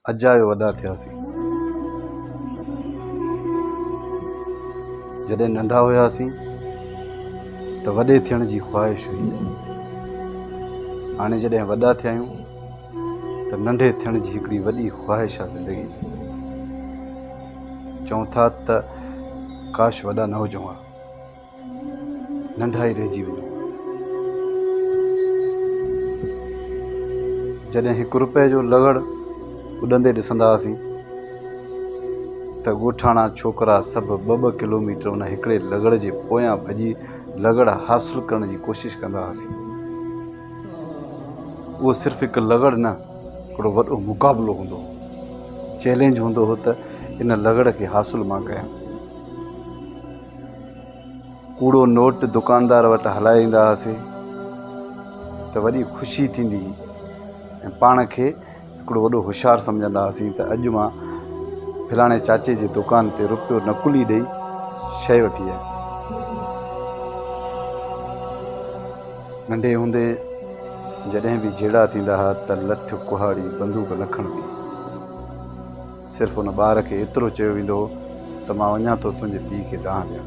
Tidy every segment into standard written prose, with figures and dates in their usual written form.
अजायो वॾा थियासीं। जॾहिं नंढा हुयासीं त वॾे थियण जी ख़्वाहिश हुई। हाणे जॾहिं वॾा थिया आहियूं त नंढे थियण जी हिकिड़ी वॾी ख़्वाहिश आहे ज़िंदगी में। चऊं था त काश वॾा न हुजूं हा, नंढा ई रहिजी वञूं। जॾहिं ₹1 जो लॻड़ उॾंदे ॾिसंदा हुआसीं त ॻोठाणा छोकिरा सभु 2-2 किलोमीटर उन हिकिड़े लॻड़ जे पोयां भॼी लॻड़ हासिलु करण जी कोशिशि कंदा हुआसीं। उहो सिर्फ़ु हिकु लॻड़ न, हिकिड़ो वॾो मुक़ाबिलो हूंदो हो, चैलेंज हूंदो हो त इन लॻड़ खे हासिलु मां कयां। कूड़ो नोट दुकानदार वटि हलाए ईंदा हुआसीं त वॾी ख़ुशी थींदी हुई ऐं पाण खे हिकिड़ो वॾो होशियारु सम्झंदा हुआसीं त अॼु मां फलाणे चाचे जी दुकान ते ₹1 नकुली ॾेई शइ वठी आहियां। नंढे हूंदे जॾहिं बि जहिड़ा थींदा हुआ त लठ कुहाड़ी बंदूक न खणबी। सिर्फ़ु उन ॿार खे एतिरो चयो वेंदो हो त मां वञा थो तुंहिंजे पीउ खे दाह ॾियां।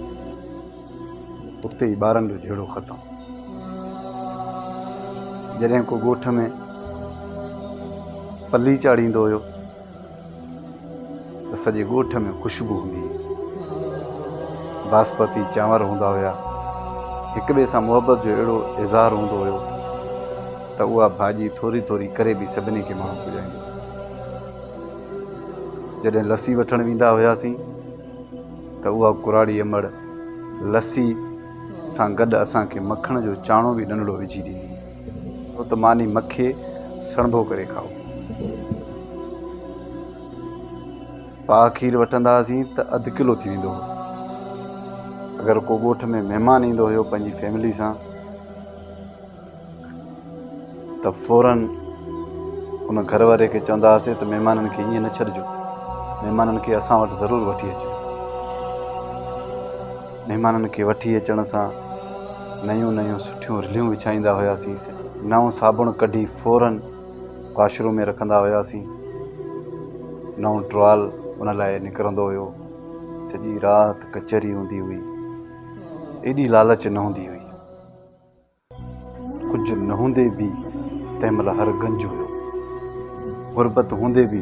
उते ई ॿारनि जो जहिड़ो ख़तमु। जॾहिं को ॻोठ में पली चाढ़ींदो हुयो त सॼे ॻोठ में ख़ुशबू हूंदी हुई। बासमती चांवर हूंदा हुया। हिक ॿिए सां मुहबत जो अहिड़ो इज़हार हूंदो हुयो त उहा भाॼी थोरी थोरी करे बि सभिनी खे माण्हू पुॼाईंदो। जॾहिं लस्सी वठणु वेंदा हुयासीं त उहा कुराड़ी अमड़ लस्सी सां गॾु असांखे मखण जो चाणो बि नंढड़ो विझी ॾींदी। हो त मानी मखे सणभो करे खाओ। पाउ खीर वठंदा हुआसीं त अधु किलो थी वेंदो हो। अगरि को ॻोठ में महिमान ईंदो हुयो पंहिंजी फैमिली सां त फौरन उन घर वारे खे चवंदा हुआसीं त महिमाननि खे ईअं न छॾिजो, महिमाननि खे असां वटि ज़रूरु वठी अचो। महिमाननि खे वठी अचण सां नयूं नयूं सुठियूं रिलियूं विछाईंदा हुयासीं। नओं साबुण कढी फौरन वॉशरूम में रखंदा हुयासीं। नओं टुवाल उन लाइ निकिरंदो हुयो। सॼी राति कचहरी हूंदी हुई। एॾी लालच न हूंदी हुई। कुझु न हूंदे बि तंहिं महिल हर गंज हुयो। गुरबत हूंदे बि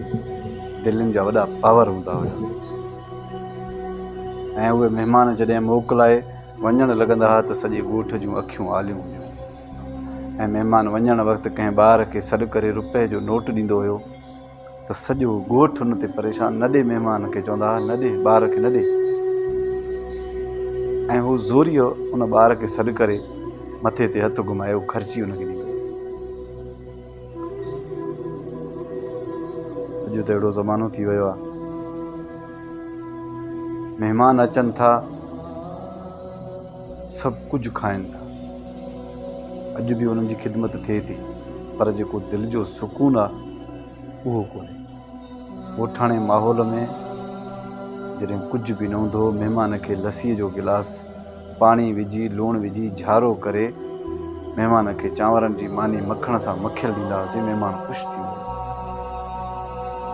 दिलनि जा वॾा पावर हूंदा हुया। ऐं उहे महिमान जॾहिं मोकिलाए वञणु लॻंदा हुआ त सॼे ॻोठ जूं अखियूं आलियूं हुयूं। ऐं महिमान वञण वक़्तु कंहिं ॿार खे सॾु करे ₹1 जो नोट ॾींदो हुयो त सॼो ॻोठ हुन ते परेशान, न ॾे महिमान खे, चवंदा हुआ न ॾे ॿार खे न ॾे। ऐं हू ज़ोरीअ उन ॿार खे सॾु करे मथे ते हथु घुमाए ख़र्ची हुनखे ॾींदो। अॼु त अहिड़ो ज़मानो थी वियो आहे, महिमान अचनि था सभु कुझु खाइनि था। अॼु बि उन्हनि जी ख़िदमत थिए थी, पर जेको दिलि जो सुकून आहे उहो कोन्हे। ॻोठाणे माहौल में जॾहिं कुझु बि न हूंदो हो, महिमान खे लस्सीअ जो गिलास पाणी विझी लूणु विझी झारो करे महिमान खे चांवरनि जी मानी मखण सां मखियल ॾींदा हुआसीं। महिमान ख़ुशि थींदो।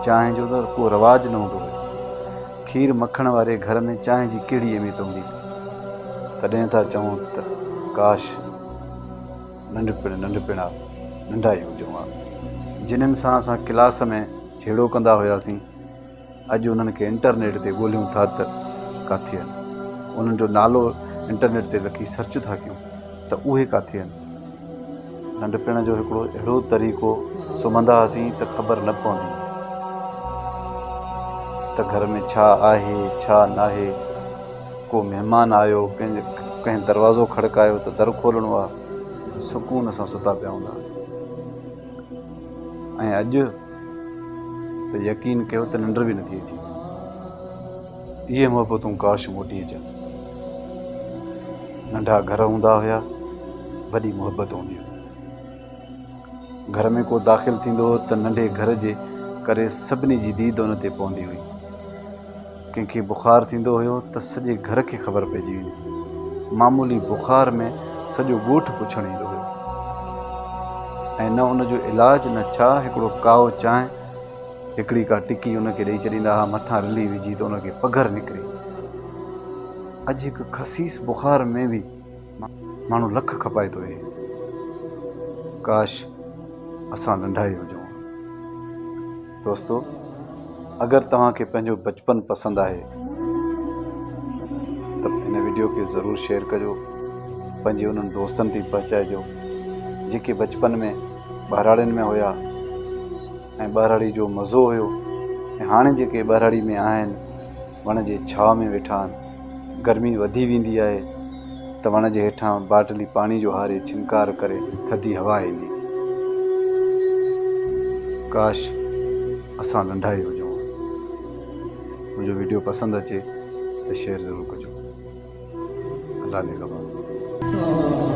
चांहि जो त को रवाज न हूंदो हुयो। खीर मखण वारे घर में चांहि जी कहिड़ी अहमियत हूंदी। तॾहिं था चऊं त काश नंढपिण नंढा ई हुजूं हा। जिन्हनि सां असां क्लास में छेड़ो कंदा हुयासीं, अॼु उन्हनि खे इंटरनेट ते ॻोल्हियूं था त किथे आहिनि। उन्हनि जो नालो इंटरनेट ते रखी सर्च था कयूं त उहे किथे आहिनि। नंढपिण जो हिकिड़ो अहिड़ो तरीक़ो, सुम्हंदा हुआसीं त ख़बर न पवंदी त घर में छा आहे छा न आहे। को महिमान आयो, कंहिं दरवाज़ो खड़कायो त दर खोलणो आहे, सुकून सां सुता पिया हूंदा। ऐं अॼु त यकीन कयो त निंड बि नथी अचे। इहे मोहबतूं काश मोटी अचनि। नंढा घर हूंदा हुया, वॾी मोहबत हूंदी हुई। घर में को दाख़िल थींदो हो त नंढे घर जे करे सभिनी जी दीद उन ते पवंदी हुई। कंहिंखे बुख़ार थींदो हुयो त सॼे घर खे ख़बर पइजी वेंदी। मामूली बुख़ार में सॼो ॻोठ पुछण ईंदो हुयो। ऐं न उन जो इलाज न छा, हिकिड़ो काओ चांहि हिकिड़ी का टिकी उनखे ॾेई छॾींदा हुआ, मथां रिली विझी त उनखे पघर निकिरे। अॼु हिकु ख़सीस बुख़ार में बि माण्हू लख खपाए थो वेहे। काश असां नंढा ई हुजूं। दोस्तो, अगरि तव्हांखे पंहिंजो बचपन पसंदि आहे त हिन वीडियो खे ज़रूरु शेयर कजो, पंहिंजे उन्हनि दोस्तनि ताईं पहुचाइजो जेके बचपन में ॿारहाड़ियुनि में हुया ऐं ॿारहाड़ी जो मज़ो हुयो, ऐं हाणे जेके ॿारहाड़ी में आहिनि वण जे छांव में वेठा आहिनि। गर्मी वधी वेंदी आहे त वण जे हेठां बाटली पाणी जो हारे छिनकार करे थधी हवा ईंदी। काश असां नंढा ई हुजूं। मुंहिंजो वीडियो पसंदि अचे त शेयर ज़रूरु कजो। अल्लाह निगहबान।